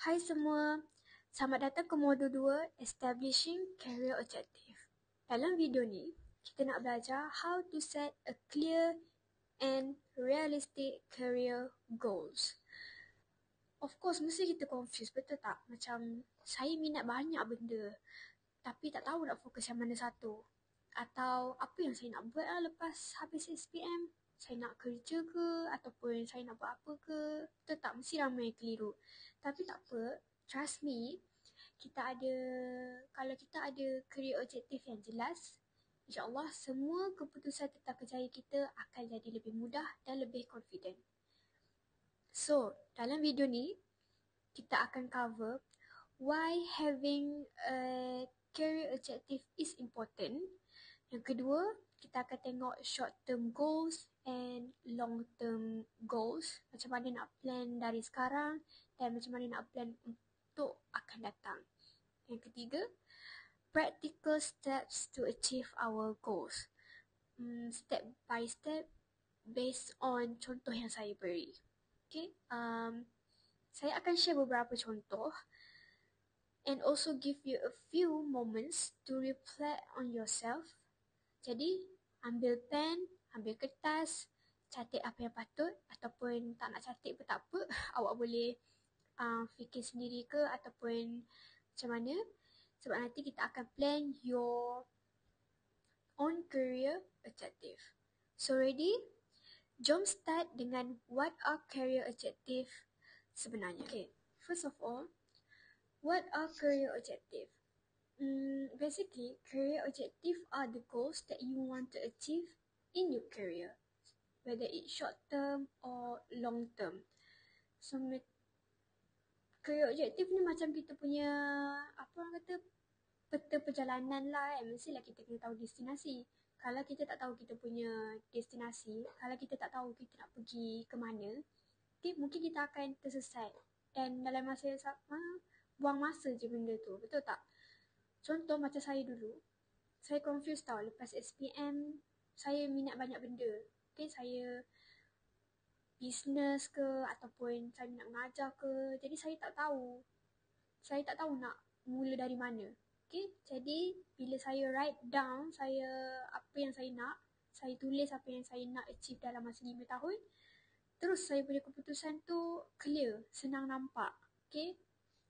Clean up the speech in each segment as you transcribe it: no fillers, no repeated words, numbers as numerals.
Hai semua, selamat datang ke modul 2 Establishing Career Objective. Dalam video ni, kita nak belajar how to set a clear and realistic career goals. Of course, mesti kita confused, betul tak? Macam, saya minat banyak benda, tapi tak tahu nak fokus yang mana satu. Atau, apa yang saya nak buat lepas habis SPM? Saya nak kerja ke? Ataupun saya nak buat apa ke? Betul tak? Mesti ramai yang keliru. Tapi tak apa, trust me, kalau kita ada career objective yang jelas, insyaAllah semua keputusan tentang kerjaya kita akan jadi lebih mudah dan lebih confident. So, dalam video ni, kita akan cover why having a career objective is important. Yang kedua, kita akan tengok short term goals and long term goals. Macam mana nak plan dari sekarang dan macam mana nak plan untuk akan datang. Yang ketiga, practical steps to achieve our goals. Step by step based on contoh yang saya beri. Okay, saya akan share beberapa contoh and also give you a few moments to reflect on yourself. Jadi, ambil pen, ambil kertas, catat apa yang patut ataupun tak nak catat pun tak apa. Awak boleh fikir sendiri ke ataupun macam mana. Sebab nanti kita akan plan your own career objective. So ready? Jom start dengan what are career objective sebenarnya. Okay, first of all, what are career objective? Basically, career objective are the goals that you want to achieve in your career, whether it's short term or long term. So, career objective ni macam kita punya, apa orang kata, peta perjalanan lah. Mestilah kita kena tahu destinasi. Kalau kita tak tahu kita punya destinasi, kalau kita tak tahu kita nak pergi ke mana, okay, mungkin kita akan tersesat. Dan dalam masa yang sama, buang masa je benda tu. Betul tak? Contoh macam saya dulu. Saya confused tau. Lepas SPM, saya minat banyak benda. Okay, saya business ke ataupun saya nak mengajar ke. Jadi saya tak tahu. Saya tak tahu nak mula dari mana. Okay, jadi bila saya write down apa yang saya nak, saya tulis apa yang saya nak achieve dalam masa 5 tahun, terus saya punya keputusan tu clear, senang nampak. Okay,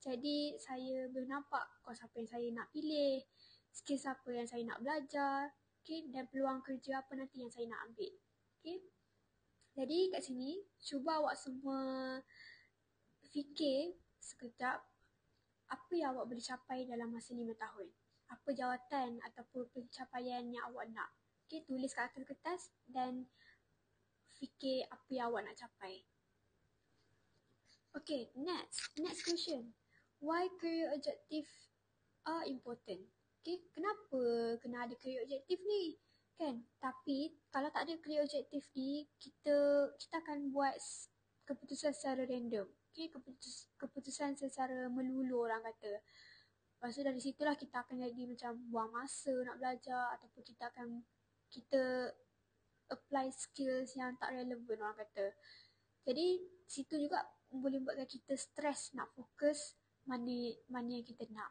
jadi saya boleh nampak course apa yang saya nak pilih, skills apa yang saya nak belajar, okay, dan peluang kerja apa nanti yang saya nak ambil. Okay, jadi kat sini, cuba awak semua fikir sekejap apa yang awak boleh capai dalam masa 5 tahun. Apa jawatan ataupun pencapaian yang awak nak. Okay, tulis kat atas kertas dan fikir apa yang awak nak capai. Okay, next question. Why career objective are important? Okay, kenapa kena ada career objective ni? Kan? Tapi, kalau tak ada career objective ni, kita akan buat keputusan secara random. Okay, keputusan secara melulu orang kata. Lepas tu dari situlah kita akan jadi macam buang masa nak belajar ataupun kita apply skills yang tak relevan orang kata. Jadi, situ juga boleh buatkan kita stres nak fokus mana yang kita nak.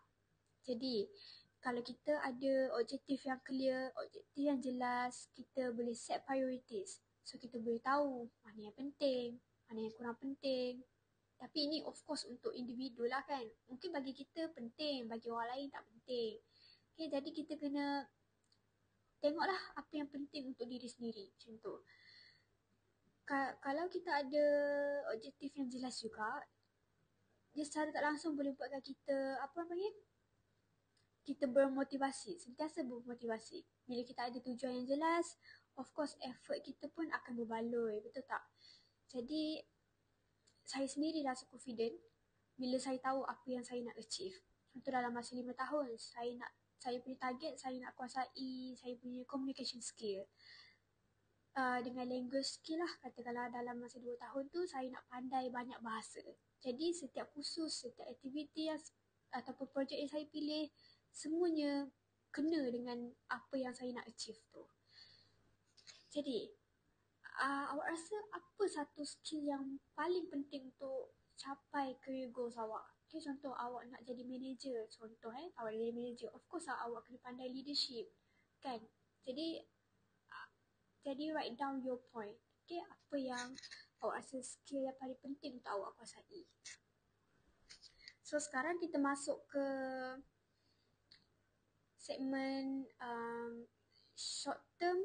Jadi, kalau kita ada objektif yang clear, objektif yang jelas, kita boleh set priorities. So, kita boleh tahu mana yang penting, mana yang kurang penting. Tapi ini of course untuk individu lah kan. Mungkin bagi kita penting, bagi orang lain tak penting. Okay, jadi kita kena tengoklah apa yang penting untuk diri sendiri. Macam tu. Kalau kita ada objektif yang jelas juga, dia secara tak langsung boleh buatkan kita, kita bermotivasi, sentiasa bermotivasi. Bila kita ada tujuan yang jelas, of course effort kita pun akan berbaloi, betul tak? Jadi, saya sendiri rasa confident bila saya tahu apa yang saya nak achieve. Contoh dalam masa 5 tahun, saya punya target, saya nak kuasai saya punya communication skill. Dengan language skill lah, katakanlah dalam masa 2 tahun tu, saya nak pandai banyak bahasa. Jadi setiap kursus, setiap aktiviti ataupun projek yang saya pilih, semuanya kena dengan apa yang saya nak achieve tu. Jadi, awak rasa apa satu skill yang paling penting untuk capai career goals awak. Okay, contoh awak nak jadi manager. Contoh awak nak jadi manager. Of course awak kena pandai leadership. Kan? Jadi write down your point. Okay, apa yang awak rasa skill yang paling penting untuk awak kuasai. So sekarang kita masuk ke segmen short term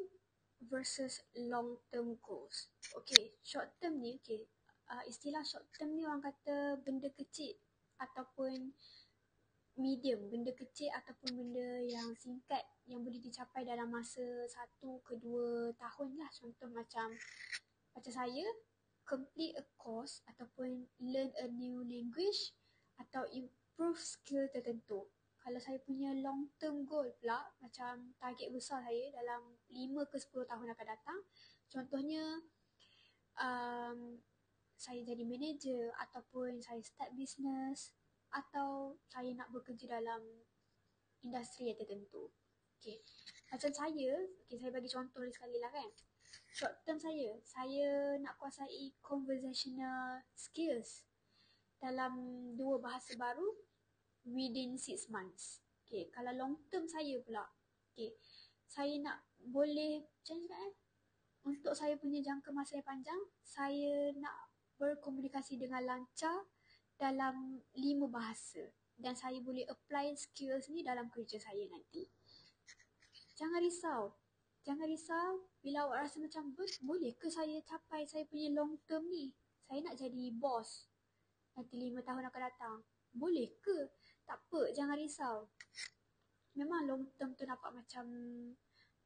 versus long term goals. Okay, short term ni, istilah short term ni orang kata benda kecil ataupun medium, benda kecil ataupun benda yang singkat yang boleh dicapai dalam masa 1 ke 2 tahun lah. Contoh macam saya complete a course ataupun learn a new language atau improve skill tertentu. Kalau saya punya long term goal pula, macam target besar saya dalam 5 ke 10 tahun akan datang, contohnya saya jadi manager ataupun saya start business atau saya nak bekerja dalam industri yang tertentu. Okay. Macam saya bagi contoh sekali lah kan. Short term saya nak kuasai conversational skills dalam 2 bahasa baru within 6 months. Okay, kalau long term saya pula, saya nak boleh, macam mana untuk saya punya jangka masa yang panjang, saya nak berkomunikasi dengan lancar dalam 5 bahasa dan saya boleh apply skills ni dalam kerja saya nanti. Jangan risau bila awak rasa macam boleh ke saya capai saya punya long term ni. Saya nak jadi boss nanti 5 tahun akan datang. Boleh ke? Tak apa, jangan risau. Memang long term tu nampak macam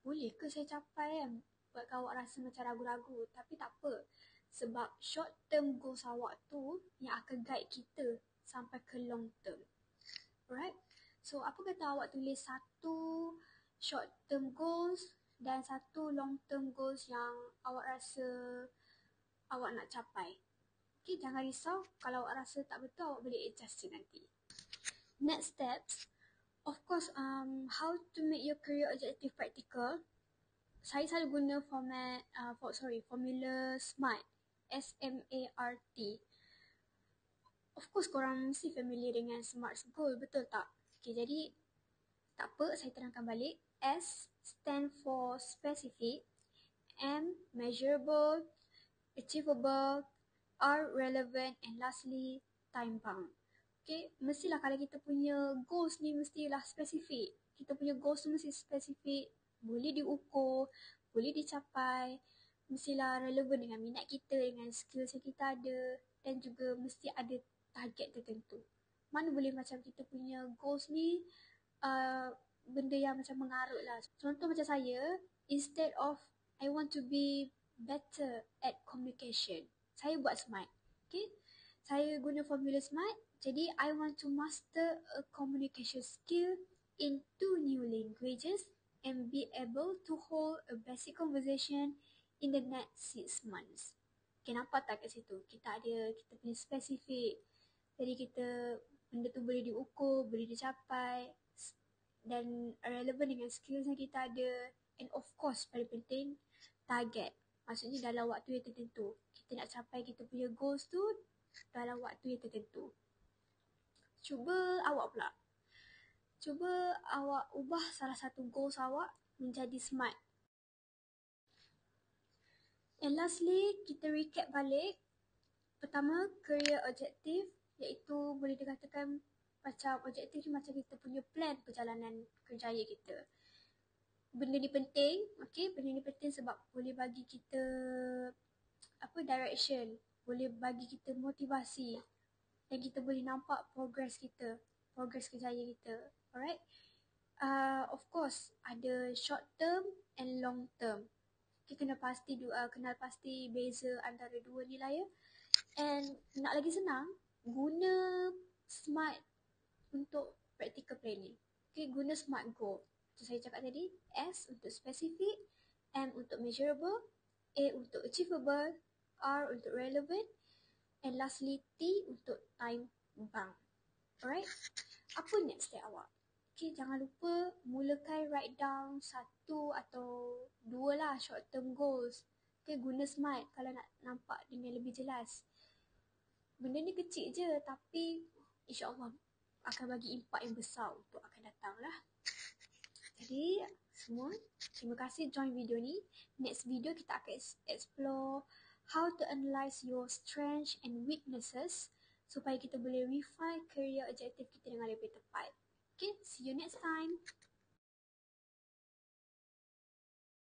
boleh ke saya capai kan? Buatkan awak rasa macam ragu-ragu. Tapi tak apa. Sebab short term goals awak tu yang akan guide kita sampai ke long term. Alright? So, apa kata awak tulis 1 short term goals dan 1 long term goals yang awak rasa awak nak capai. Okay, jangan risau. Kalau awak rasa tak betul, awak boleh adjust je nanti. Next steps, of course, how to make your career objective practical. Saya selalu guna formula SMART. SMART. Of course, korang mesti familiar dengan SMART goal, betul tak? Okay, jadi tak apa, saya terangkan balik. S stand for specific, M measurable, achievable, R relevant, and lastly time bound. Okay, mestilah kalau kita punya goals ni mestilah spesifik. Kita punya goals tu mesti spesifik, boleh diukur, boleh dicapai, mestilah relevan dengan minat kita, dengan skills yang kita ada, dan juga mesti ada target tertentu. Mana boleh macam kita punya goals ni benda yang macam mengarut lah. Contoh macam saya, instead of I want to be better at communication, saya buat SMART. Okay? Saya guna formula SMART. Jadi, I want to master a communication skill in 2 new languages and be able to hold a basic conversation in the next 6 months. Okay, nampak tak kat situ? Kita punya spesifik. Jadi, benda tu boleh diukur, boleh dicapai dan relevan dengan skills yang kita ada. And of course, paling penting, target. Maksudnya dalam waktu yang tertentu. Kita nak capai kita punya goals tu dalam waktu yang tertentu. Cuba awak ubah salah satu goals awak menjadi SMART. And lastly, kita recap balik. Pertama, career objective, iaitu boleh dikatakan macam objektif ni macam kita punya plan perjalanan kerjaya kita. Benda ni penting, benda ni penting sebab boleh bagi kita direction, boleh bagi kita motivasi dan kita boleh nampak progress kerjaya kita. Alright? Of course, ada short term and long term. Kita kenal pasti beza antara dua ni lah ya. And nak lagi senang, guna SMART untuk practical planning. Okay, guna SMART goal. Macam saya cakap tadi, S untuk specific, M untuk measurable, A untuk achievable, R untuk relevant, and lastly T untuk time bound. Alright? Apa next step awak? Okay, jangan lupa mulakan write down 1 atau 2 lah short term goals. Okay, guna SMART kalau nak nampak dengan lebih jelas. benda ni kecil je tapi insyaAllah akan bagi impak yang besar untuk akan datang lah. Jadi semua, terima kasih join video ni. Next video kita akan explore how to analyze your strengths and weaknesses supaya kita boleh refine career objective kita dengan lebih tepat. Okay, see you next time.